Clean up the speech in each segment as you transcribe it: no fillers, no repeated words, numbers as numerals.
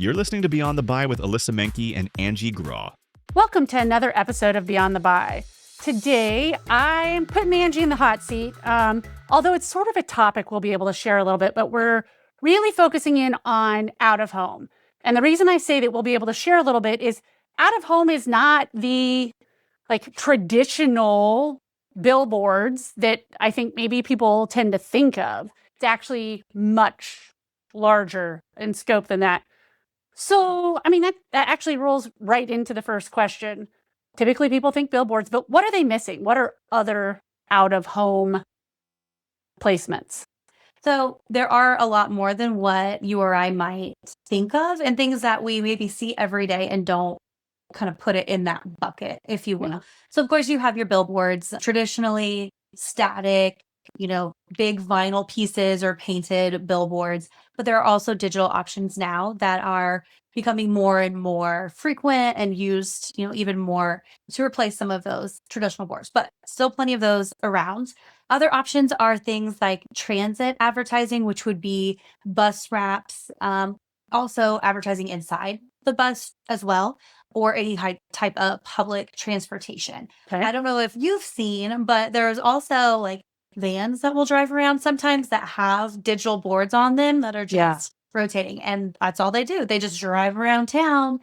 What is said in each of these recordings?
You're listening to Beyond the Buy with Alissa Menke and Angie Grau. Welcome to another episode of Beyond the Buy. Today, I'm putting Angie in the hot seat. Although it's sort of a topic we'll be able to share a little bit, but we're really focusing in on out of home. And the reason I say that we'll be able to share a little bit is out of home is not the traditional billboards that I think maybe people tend to think of. It's actually much larger in scope than that. So, that actually rolls right into the first question. Typically, people think billboards, but what are they missing? What are other out-of-home placements? So there are a lot more than what you or I might think of, and things that we maybe see every day and don't kind of put it in that bucket, if you will. Yeah. So of course you have your billboards, traditionally static, big vinyl pieces or painted billboards, but there are also digital options now that are becoming more and more frequent and used, even more to replace some of those traditional boards, but still plenty of those around. Other options are things like transit advertising, which would be bus wraps, also advertising inside the bus as well, or any type of public transportation. Okay. I don't know if you've seen, but there's also vans that will drive around sometimes that have digital boards on them that are just rotating. And that's all they do. They just drive around town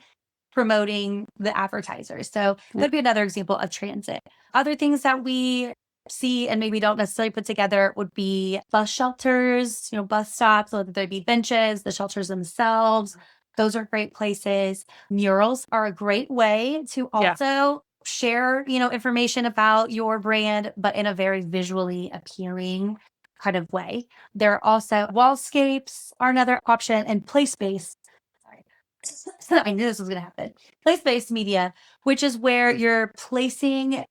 promoting the advertisers. So that'd be another example of transit. Other things that we see and maybe don't necessarily put together would be bus shelters, bus stops, so that there'd be benches, the shelters themselves. Those are great places. Murals are a great way to also share, information about your brand, but in a very visually appealing kind of way. There are also wallscapes are another option, and place-based. Sorry, I knew this was going to happen. Place-based media, which is where you're placing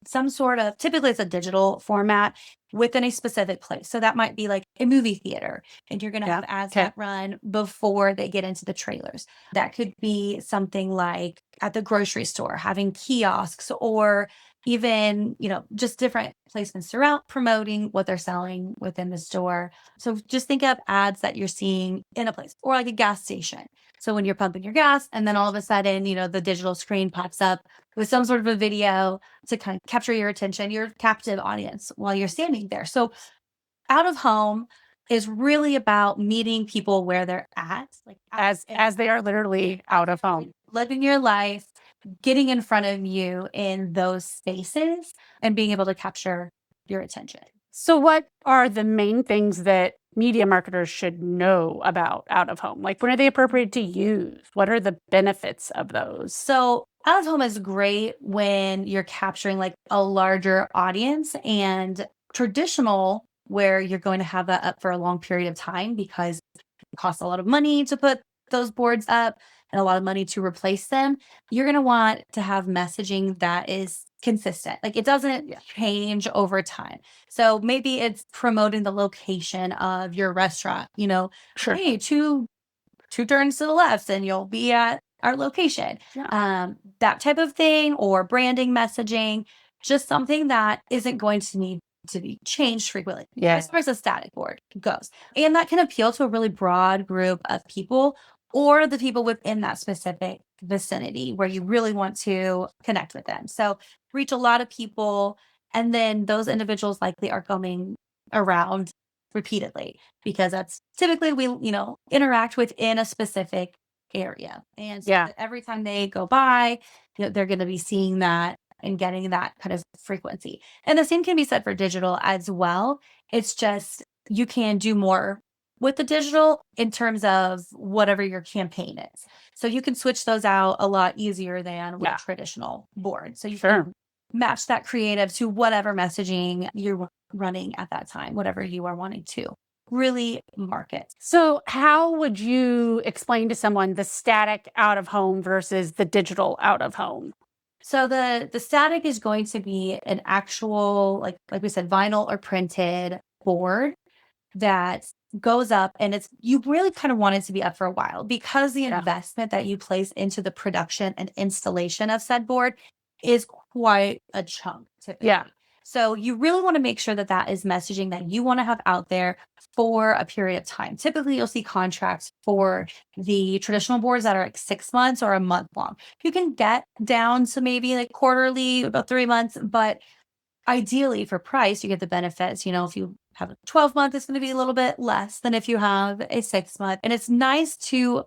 some sort of, typically it's a digital format within a specific place. So that might be like a movie theater, and you're going to have ads that run before they get into the trailers. That could be something like at the grocery store, having kiosks, or even, just different placements throughout promoting what they're selling within the store. So just think of ads that you're seeing in a place, or like a gas station. So when you're pumping your gas and then all of a sudden, the digital screen pops up with some sort of a video to kind of capture your attention, your captive audience while you're standing there. So out of home is really about meeting people where they're at, as they are literally out of home. Living your life, getting in front of you in those spaces and being able to capture your attention. So what are the main things that media marketers should know about out of home? When are they appropriate to use? What are the benefits of those? So out of home is great when you're capturing a larger audience, and traditional where you're going to have that up for a long period of time because it costs a lot of money to put those boards up and a lot of money to replace them. You're going to want to have messaging that is consistent. It doesn't change over time. So maybe it's promoting the location of your restaurant, Sure. Hey, two turns to the left and you'll be at our location. That type of thing, or branding messaging, just something that isn't going to need to be changed frequently as far as a static board goes. And that can appeal to a really broad group of people, or the people within that specific vicinity where you really want to connect with them. So reach a lot of people, and then those individuals likely are coming around repeatedly because that's typically we interact within a specific area, and so every time they go by, they're going to be seeing that and getting that kind of frequency. And the same can be said for digital as well. It's just you can do more with the digital in terms of whatever your campaign is. So you can switch those out a lot easier than with traditional boards. So you can match that creative to whatever messaging you're running at that time, whatever you are wanting to really market. So how would you explain to someone the static out of home versus the digital out of home? So the static is going to be an actual, like we said, vinyl or printed board that goes up, and you really kind of want it to be up for a while because the investment that you place into the production and installation of said board is quite a chunk typically. So you really want to make sure that that is messaging that you want to have out there for a period of time. Typically, you'll see contracts for the traditional boards that are like 6 months or a month long. You can get down to maybe like quarterly, about 3 months, but ideally for price, you get the benefits. If you have a 12-month, it's going to be a little bit less than if you have a 6 month. And it's nice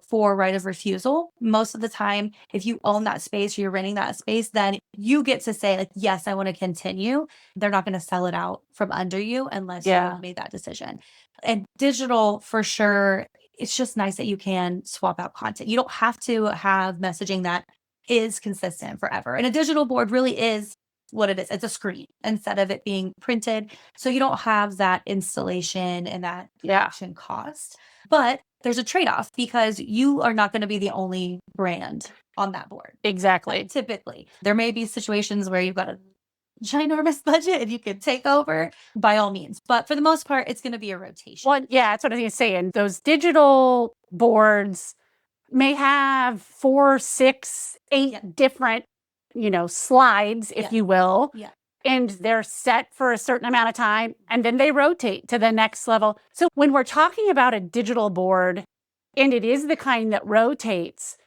for right of refusal. Most of the time, if you own that space or you're renting that space, then you get to say like, yes, I want to continue. They're not going to sell it out from under you unless you have made that decision. And digital, for sure, it's just nice that you can swap out content. You don't have to have messaging that is consistent forever. And a digital board really is what it is. It's a screen instead of it being printed. So you don't have that installation and that production cost. But there's a trade-off because you are not going to be the only brand on that board. Exactly. Typically, there may be situations where you've got a ginormous budget and you can take over by all means. But for the most part, it's going to be a rotation. Well, yeah, that's what I was saying. Those digital boards may have 4, 6, 8 different slides, if you will. Yeah. And they're set for a certain amount of time, and then they rotate to the next level. So when we're talking about a digital board, and it is the kind that rotates,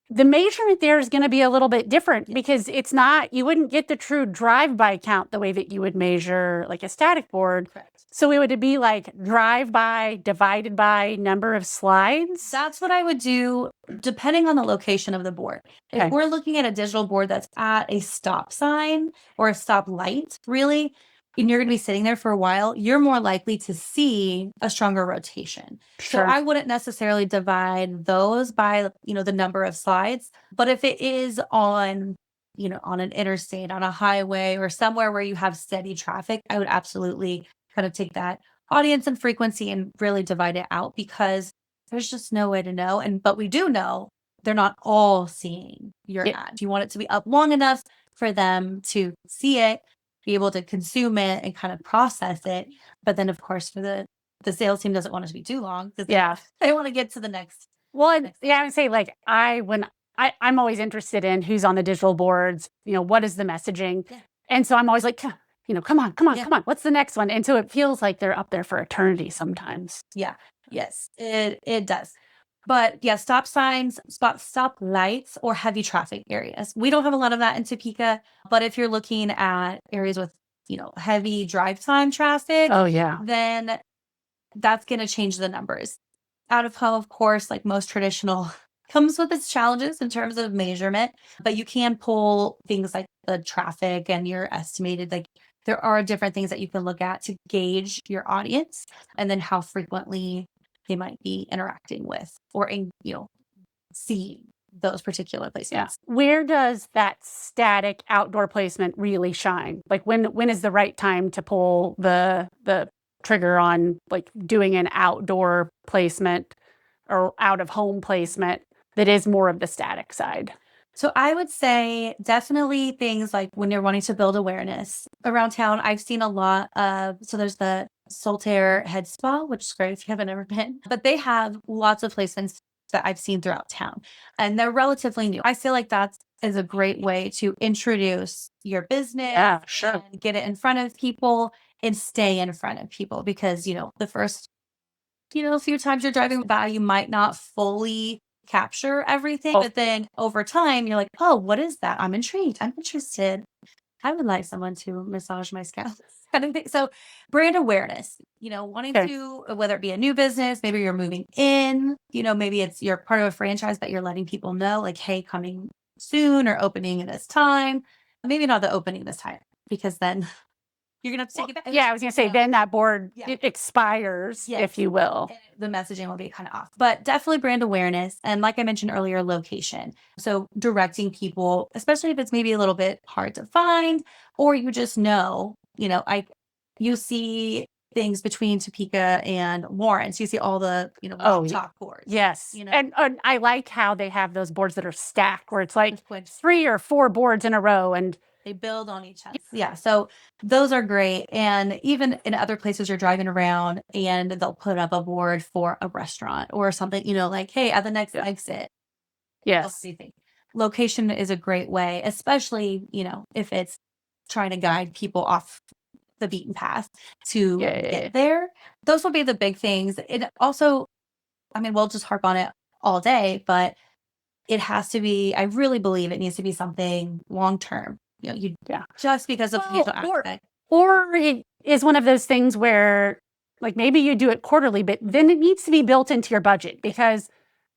the measurement there is going to be a little bit different because it's not, you wouldn't get the true drive-by count the way that you would measure like a static board. Correct. So it would be like drive-by divided by number of slides. That's what I would do depending on the location of the board. Okay. If we're looking at a digital board that's at a stop sign or a stop light, really, and you're going to be sitting there for a while, you're more likely to see a stronger rotation. Sure. So I wouldn't necessarily divide those by, the number of slides. But if it is on an interstate, on a highway, or somewhere where you have steady traffic, I would absolutely kind of take that audience and frequency and really divide it out because there's just no way to know. But we do know they're not all seeing your ad. You want it to be up long enough for them to see it, be able to consume it and kind of process it. But then, of course, for the sales team doesn't want it to be too long because they want to get to the next. Well, I would say like I'm always interested in who's on the digital boards, what is the messaging? Yeah. And so I'm always like, come on. What's the next one? And so it feels like they're up there for eternity sometimes. Yeah. Yes, it does. But yeah, stop signs, stop lights, or heavy traffic areas. We don't have a lot of that in Topeka, but if you're looking at areas with, heavy drive time traffic, then that's going to change the numbers. Out of home, of course, like most traditional, comes with its challenges in terms of measurement, but you can pull things like the traffic and your estimated, like there are different things that you can look at to gauge your audience and then how frequently they might be interacting with or, seeing those particular placements. Yeah. Where does that static outdoor placement really shine? Like when is the right time to pull the trigger on like doing an outdoor placement or out of home placement that is more of the static side? So I would say definitely things like when you're wanting to build awareness around town. I've seen a lot of, so there's the Solitaire Head Spa, which is great if you haven't ever been, but they have lots of placements that I've seen throughout town and they're relatively new. I feel like that is a great way to introduce your business and get it in front of people and stay in front of people because, the first, a few times you're driving by, you might not fully capture everything, but then over time you're like, oh, what is that? I'm intrigued. I'm interested. I would like someone to massage my scalp. Kind of thing. So brand awareness, wanting to, whether it be a new business, maybe you're moving in, maybe you're part of a franchise, but you're letting people know like, hey, coming soon or opening at this time. Maybe not the opening this time because then you're going to have to take it back. Yeah, I was going to say, then that board, it expires, if you will. And the messaging will be kind of off. But definitely brand awareness. And like I mentioned earlier, location. So directing people, especially if it's maybe a little bit hard to find, or you just know, you see things between Topeka and Lawrence. You see all the, chalk boards. Yes. And I like how they have those boards that are stacked where it's like 3 or 4 boards in a row and they build on each other. Yeah. So those are great. And even in other places you're driving around and they'll put up a board for a restaurant or something, like, hey, at the next exit. Yes. Location is a great way, especially, if it's trying to guide people off the beaten path to Yeah. get there. Those will be the big things. It also, I mean, we'll just harp on it all day, but it has to be, I really believe it needs to be something long term. You Yeah. just because of Well, financial aspect. Or it is one of those things where, like, maybe you do it quarterly, but then it needs to be built into your budget because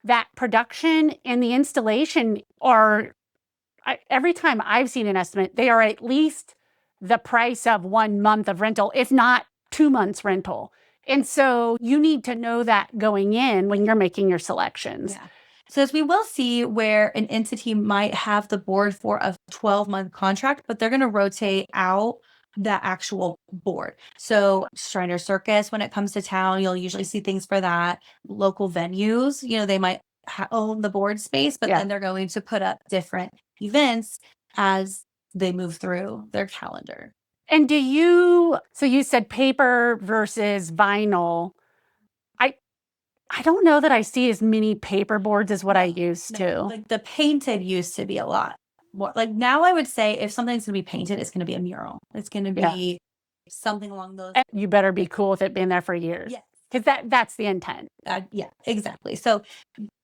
that production and the installation are, every time I've seen an estimate, they are at least the price of 1 month of rental, if not 2 months rental. And so you need to know that going in when you're making your selections. Yeah. So as we will see where an entity might have the board for a 12-month contract, but they're going to rotate out the actual board. So Shriner Circus, when it comes to town, you'll usually see things for that. Local venues, they might own the board space, but then they're going to put up different events as they move through their calendar. And so you said paper versus vinyl. I don't know that I see as many paper boards as what I used to. Like the painted used to be a lot more. Like now I would say if something's going to be painted, it's going to be a mural. It's going to be something along those. And you better be cool with it being there for years. Yes. Because that's the intent. Yeah, exactly. So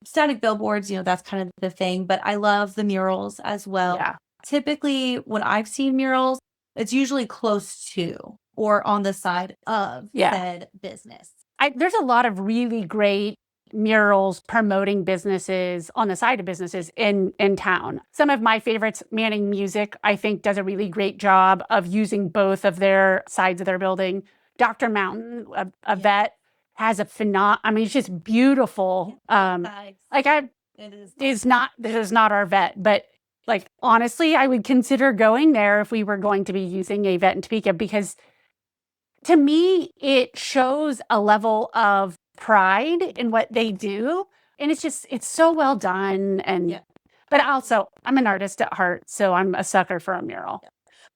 static billboards, that's kind of the thing, but I love the murals as well. Yeah. Typically when I've seen murals, it's usually close to or on the side of said business. There's a lot of really great murals promoting businesses on the side of businesses in town. Some of my favorites, Manning Music, I think does a really great job of using both of their sides of their building. Dr. Mountain, a vet, has it's just beautiful. This is not our vet, but like, honestly, I would consider going there if we were going to be using a vet in Topeka, because to me, it shows a level of pride in what they do. And it's so well done. And, but also I'm an artist at heart, so I'm a sucker for a mural.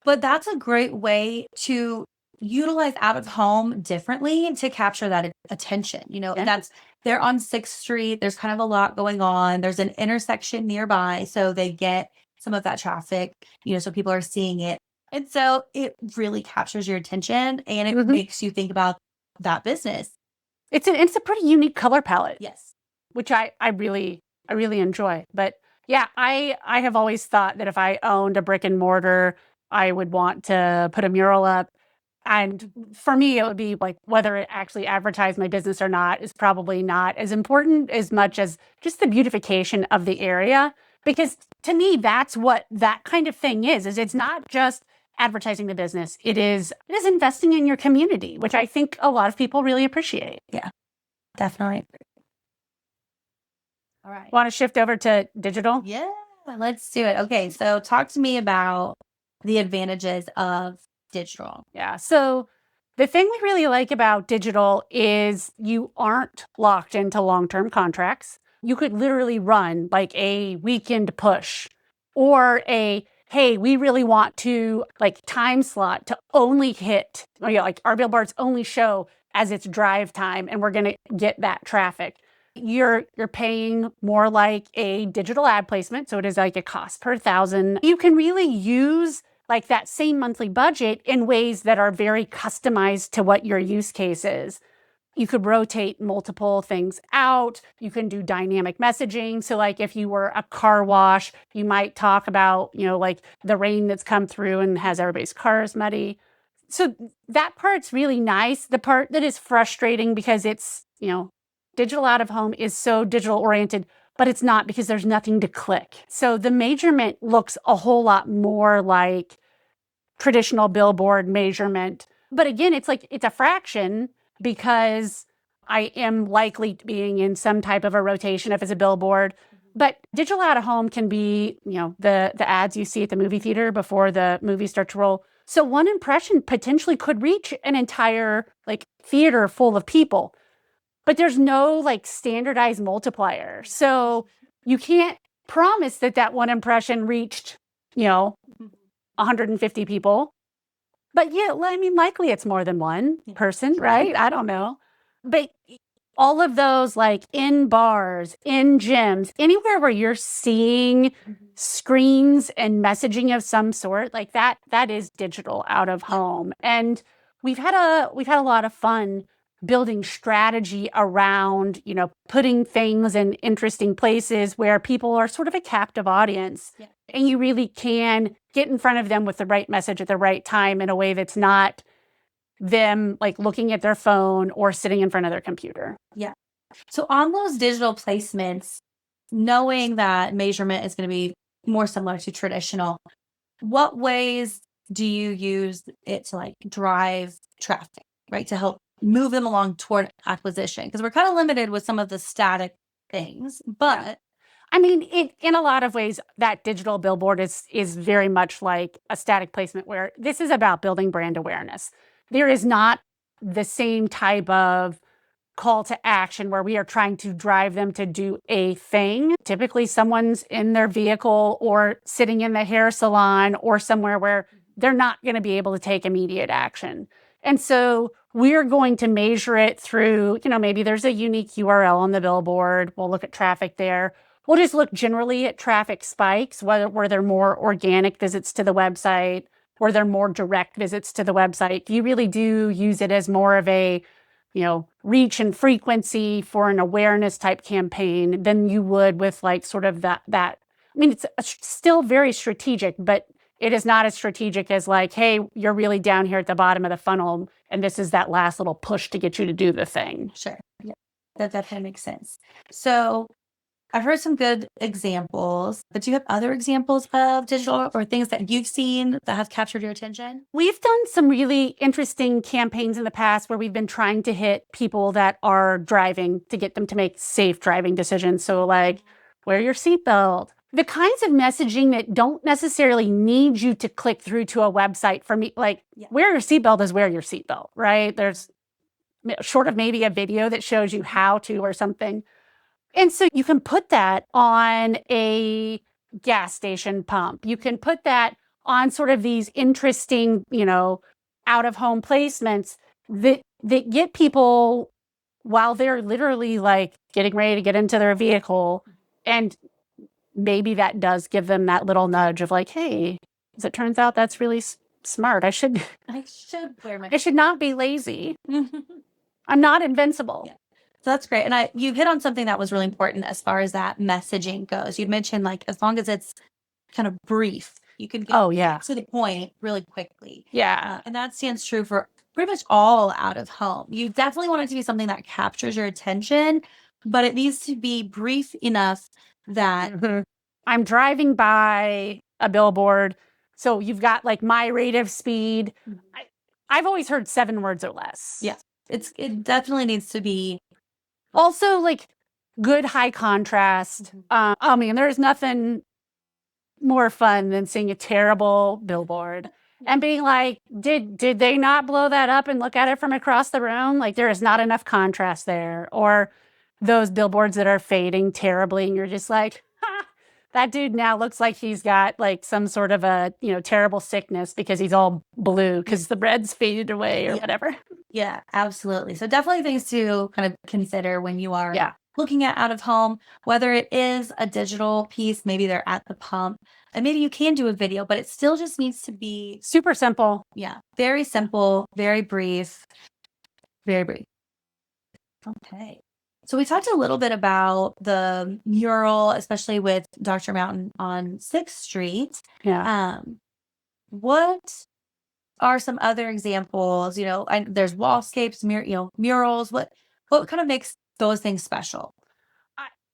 But that's a great way to utilize out of home differently to capture that attention, and they're on 6th Street. There's kind of a lot going on. There's an intersection nearby. So they get some of that traffic, so people are seeing it. And so it really captures your attention and it makes you think about that business. It's a pretty unique color palette. Yes. Which I really enjoy. But yeah, I have always thought that if I owned a brick and mortar, I would want to put a mural up. And for me, it would be like, whether it actually advertised my business or not is probably not as important as much as just the beautification of the area. Because to me, that's what that kind of thing is it's not just advertising the business. It is investing in your community, which I think a lot of people really appreciate. Yeah, definitely. All right. Want to shift over to digital? Yeah, let's do it. Okay, so talk to me about the advantages of digital. Yeah, so the thing we really like about digital is you aren't locked into long-term contracts. You could literally run like a weekend push or hey, we really want to time slot to only hit, like our billboards only show as it's drive time and we're going to get that traffic. You're paying more like a digital ad placement. So it is like a cost per 1,000. You can really use like that same monthly budget in ways that are very customized to what your use case is. You could rotate multiple things out. You can do dynamic messaging. So like if you were a car wash, you might talk about, like the rain that's come through and has everybody's cars muddy. So that part's really nice. The part that is frustrating because it's, digital out of home is so digital oriented, but it's not because there's nothing to click. So the measurement looks a whole lot more like traditional billboard measurement. But again, it's a fraction because I am likely being in some type of a rotation if it's a billboard. But digital out of home can be, the ads you see at the movie theater before the movie starts to roll. So one impression potentially could reach an entire theater full of people, but there's no standardized multiplier. So you can't promise that one impression reached, 150 people. But yeah, likely it's more than one person, right? I don't know. But all of those, like in bars, in gyms, anywhere where you're seeing screens and messaging of some sort, like that is digital out of home. And we've had a lot of fun building strategy around, putting things in interesting places where people are sort of a captive audience. Yeah. And you really can get in front of them with the right message at the right time in a way that's not them like looking at their phone or sitting in front of their computer. Yeah. So on those digital placements, knowing that measurement is going to be more similar to traditional, what ways do you use it to like drive traffic, right? To help move them along toward acquisition? Because we're kind of limited with some of the static things, but Yeah. I mean, in a lot of ways, that digital billboard is very much like a static placement where this is about building brand awareness. There is not the same type of call to action where we are trying to drive them to do a thing. Typically, someone's in their vehicle or sitting in the hair salon or somewhere where they're not going to be able to take immediate action. And so we're going to measure it through, maybe there's a unique URL on the billboard. We'll look at traffic there. We'll just look generally at traffic spikes, where there are more organic visits to the website, where there are more direct visits to the website. You really do use it as more of a, reach and frequency for an awareness type campaign than you would with like sort of that. I mean, it's still very strategic, but it is not as strategic as like, hey, you're really down here at the bottom of the funnel, and this is that last little push to get you to do the thing. sure. Yeah. That definitely makes sense. So I've heard some good examples, but do you have other examples of digital or things that you've seen that have captured your attention? We've done some really interesting campaigns in the past where we've been trying to hit people that are driving to get them to make safe driving decisions. So like, wear your seatbelt. The kinds of messaging that don't necessarily need you to click through to a website for me, like wear your seatbelt is wear your seatbelt, right? There's short of maybe a video that shows you how to or something. And so you can put that on a gas station pump. You can put that on sort of these interesting, out of home placements that get people while they're literally like getting ready to get into their vehicle. And maybe that does give them that little nudge of like, hey, as it turns out, that's really smart. I should wear my I should not be lazy. I'm not invincible. Yeah. So that's great. And you hit on something that was really important as far as that messaging goes. You mentioned like as long as it's kind of brief, you can get to the point really quickly. Yeah. And that stands true for pretty much all out of home. You definitely want it to be something that captures your attention, but it needs to be brief enough that I'm driving by a billboard. So you've got like my rate of speed. I've always heard 7 words or less. Yeah. It definitely needs to be also like good high contrast. I mean, there's nothing more fun than seeing a terrible billboard and being like, did they not blow that up and look at it from across the room? Like there is not enough contrast there. Or those billboards that are fading terribly and you're just like, that dude now looks like he's got like some sort of a, terrible sickness because he's all blue because the red's faded away or whatever. Yeah, absolutely. So definitely things to kind of consider when you are looking at out of home, whether it is a digital piece, maybe they're at the pump, and maybe you can do a video, but it still just needs to be super simple. Yeah, very simple, very brief, very brief. Okay. So we talked a little bit about the mural, especially with Dr. Mountain on 6th Street. Yeah. What are some other examples? There's wallscapes, murals. What kind of makes those things special?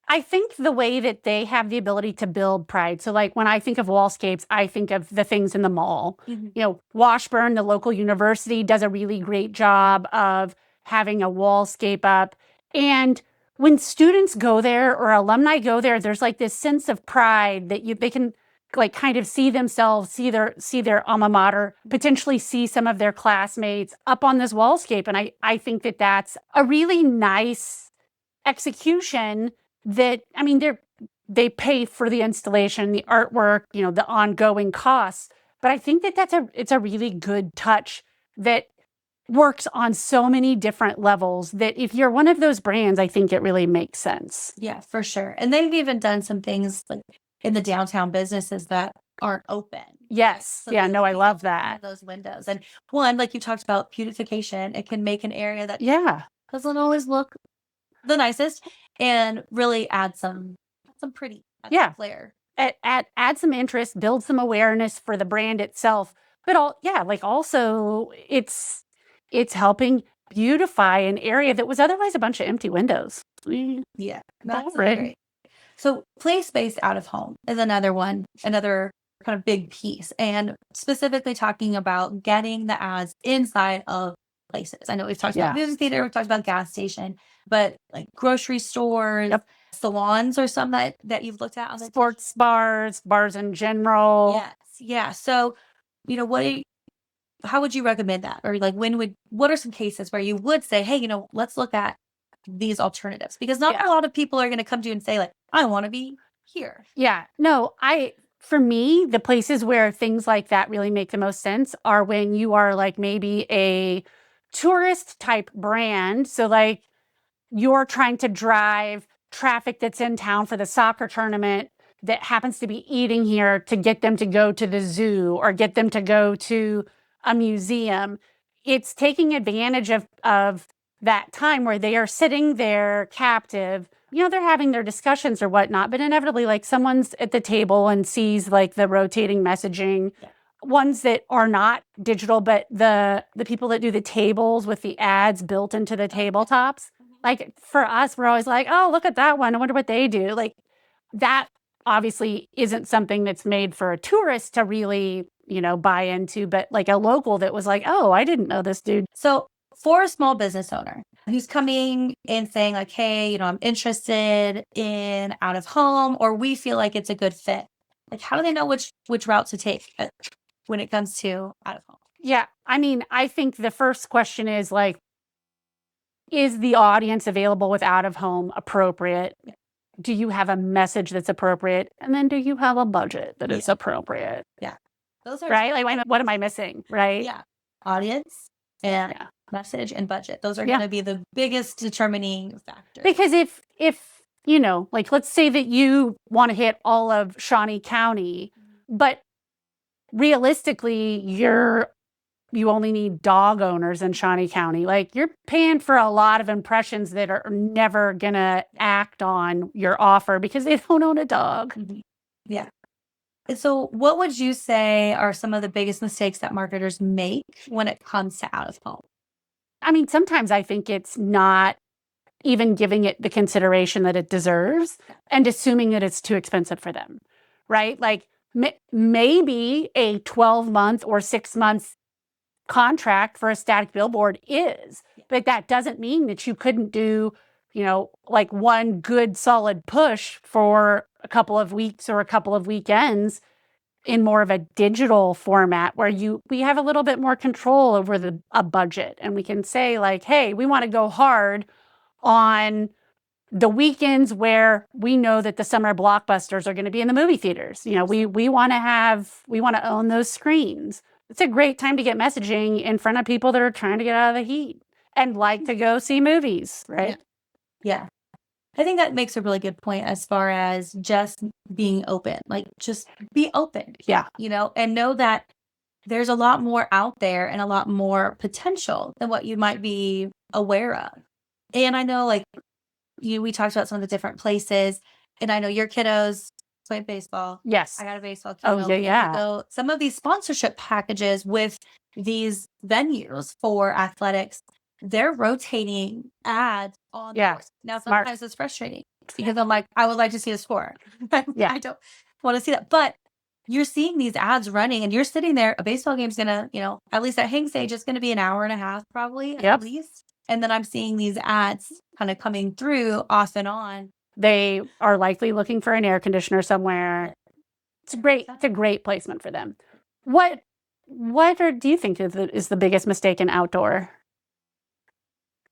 I think the way that they have the ability to build pride. So like when I think of wallscapes, I think of the things in the mall. Washburn, the local university, does a really great job of having a wallscape up. And when students go there or alumni go there, there's like this sense of pride that they can like kind of see themselves, see their alma mater, potentially see some of their classmates up on this wallscape. And I think that that's a really nice execution that, I mean, they pay for the installation, the artwork, the ongoing costs. But I think that it's a really good touch that works on so many different levels that if you're one of those brands, I think it really makes sense. Yeah, for sure. And they've even done some things like in the downtown businesses that aren't open. Yes. So Yeah, they no, I can love open that. those windows. And one, like you talked about beautification, it can make an area that Yeah. doesn't always look the nicest and really add some pretty Yeah. flair. Add some interest, build some awareness for the brand itself. But also it's helping beautify an area that was otherwise a bunch of empty windows. Yeah, that's Already. great. So place-based out of home is another one, another kind of big piece, and specifically talking about getting the ads inside of places. I know we've talked about movie theater, we've talked about gas station, but like grocery stores, salons, or some that you've looked at on the Sports bars in general. Yes, yeah. So, how would you recommend that? Or like what are some cases where you would say, hey, let's look at these alternatives? Because not a lot of people are going to come to you and say like, I want to be here. Yeah. No, for me, the places where things like that really make the most sense are when you are like maybe a tourist type brand. So like you're trying to drive traffic that's in town for the soccer tournament that happens to be eating here to get them to go to the zoo or get them to go to a museum. It's taking advantage of that time where they are sitting there captive. They're having their discussions or whatnot, but inevitably, like someone's at the table and sees like the rotating messaging. Yeah. Ones that are not digital, but the people that do the tables with the ads built into the tabletops. Like for us, we're always like, oh, look at that one. I wonder what they do. Like that obviously isn't something that's made for a tourist to really, buy into, but like a local that was like, oh, I didn't know this dude. So for a small business owner who's coming and saying like, hey, I'm interested in out of home, or we feel like it's a good fit, like how do they know which route to take when it comes to out of home? Yeah. I mean, I think the first question is like, is the audience available with out of home appropriate? Do you have a message that's appropriate? And then do you have a budget that is appropriate? Yeah. Those are right. Like, what am I missing? Right. Yeah. Audience and message and budget. Those are going to be the biggest determining factor. Because if like let's say that you want to hit all of Shawnee County, but realistically you only need dog owners in Shawnee County. Like you're paying for a lot of impressions that are never going to act on your offer because they don't own a dog. Mm-hmm. Yeah. And so what would you say are some of the biggest mistakes that marketers make when it comes to out of home? I mean, sometimes I think it's not even giving it the consideration that it deserves and assuming that it's too expensive for them, right? Like maybe a 12-month or 6 months contract for a static billboard is, but that doesn't mean that you couldn't do, like one good solid push for a couple of weeks or a couple of weekends in more of a digital format where we have a little bit more control over a budget, and we can say like, hey, we want to go hard on the weekends where we know that the summer blockbusters are going to be in the movie theaters. We want to own those screens. It's a great time to get messaging in front of people that are trying to get out of the heat and like to go see movies, right? Yeah. I think that makes a really good point as far as just being open. Like just be open. Yeah. And know that there's a lot more out there and a lot more potential than what you might be aware of. And I know like we talked about some of the different places, and I know your kiddos play baseball. Yes. I got a baseball kiddo. Oh, yeah. So some of these sponsorship packages with these venues for athletics, they're rotating ads on the course. Now, sometimes it's frustrating because I'm like, I would like to see a score. I don't want to see that. But you're seeing these ads running and you're sitting there. A baseball game's going to, at least at Hank Stage, it's going to be an hour and a half probably at least. And then I'm seeing these ads kind of coming through off and on. They are likely looking for an air conditioner somewhere. It's great. It's a great placement for them. What do you think is the biggest mistake in outdoor?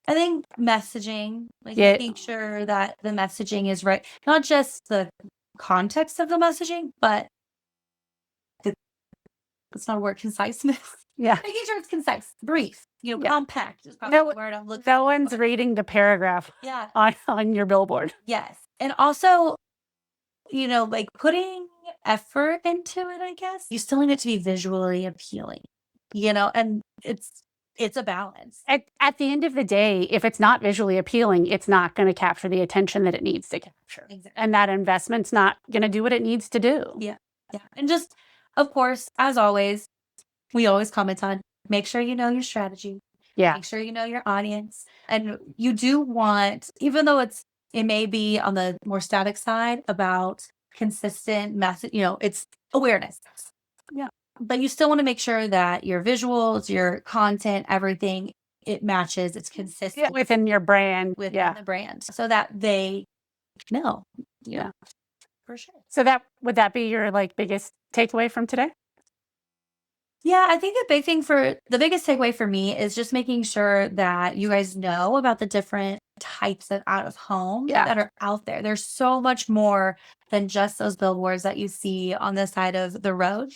I think messaging, like making sure that the messaging is right. Not just the context of the messaging, but it's not a word, conciseness. Yeah. Making sure it's concise, brief, compact is probably the word I'm looking No one's reading the paragraph Yeah. on your billboard. Yes. And also, like putting effort into it, I guess. You still need it to be visually appealing, and it's a balance. At the end of the day, if it's not visually appealing, it's not going to capture the attention that it needs to capture. Exactly. And that investment's not going to do what it needs to do. Yeah. Yeah. And just, of course, as always, we always comment on make sure you know your strategy. Yeah. Make sure you know your audience. And you do want, even though it may be on the more static side about consistent message, it's awareness. Yeah. But you still want to make sure that your visuals, your content, everything, it matches, it's consistent within your brand. within the brand so that they know. Yeah. For sure. So would that be your biggest takeaway from today? Yeah, I think the biggest takeaway for me is just making sure that you guys know about the different types of out of home that are out there. There's so much more than just those billboards that you see on the side of the road.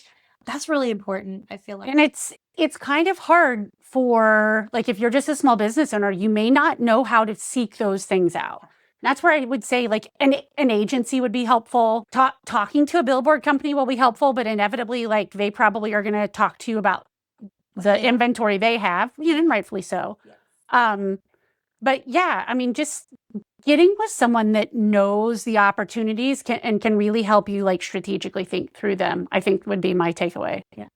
That's really important, I feel like. And it's kind of hard for if you're just a small business owner, you may not know how to seek those things out. That's where I would say an agency would be helpful. Talking to a billboard company will be helpful, but inevitably they probably are going to talk to you about the inventory they have, and rightfully so. Yes. But yeah, I mean, just getting with someone that knows the opportunities can really help you strategically think through them, I think would be my takeaway. Yeah.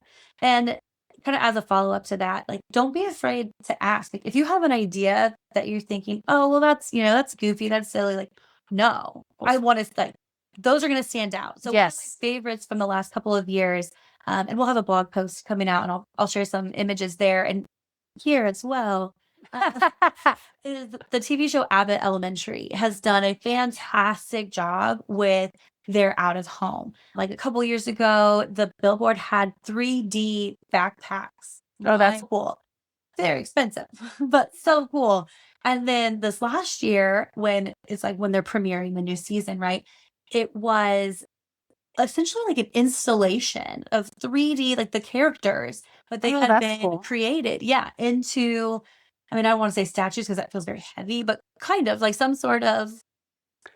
And kind of as a follow-up to that, don't be afraid to ask. If you have an idea that you're thinking, oh, well, that's goofy, that's silly. No, I want to those are going to stand out. So one of my favorites from the last couple of years, and we'll have a blog post coming out and I'll share some images there and here as well. Is the TV show Abbott Elementary has done a fantastic job with their out of home. A couple years ago, the billboard had 3D backpacks. Oh, that's cool. Very expensive, but so cool. And then this last year, when they're premiering the new season, right? It was essentially an installation of 3D, the characters, but they had been created, into, I mean, I don't want to say statues because that feels very heavy, but kind of some sort of,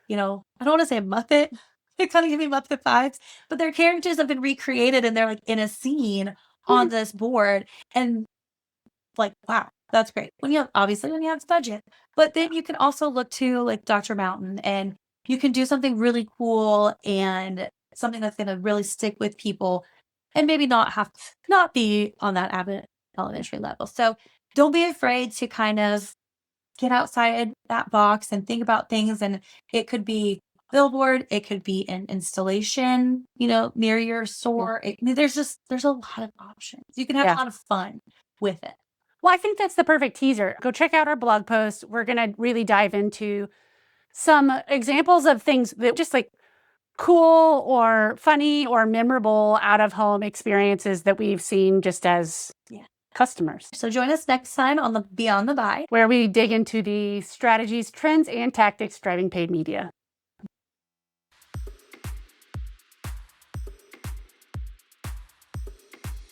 I don't want to say Muppet. It kind of give me Muppet vibes, but their characters have been recreated and they're in a scene on this board. And wow, that's great. When you have this budget, but then you can also look to Dr. Mountain and you can do something really cool and something that's going to really stick with people and maybe not be on that Abbott Elementary level. So don't be afraid to kind of get outside that box and think about things. And it could be billboard, it could be an installation, near your store. There's a lot of options. You can have a lot of fun with it. Well, I think that's the perfect teaser. Go check out our blog post. We're going to really dive into some examples of things that just cool or funny or memorable out-of-home experiences that we've seen just as customers. So join us next time on the Beyond the Buy, where we dig into the strategies, trends, and tactics driving paid media.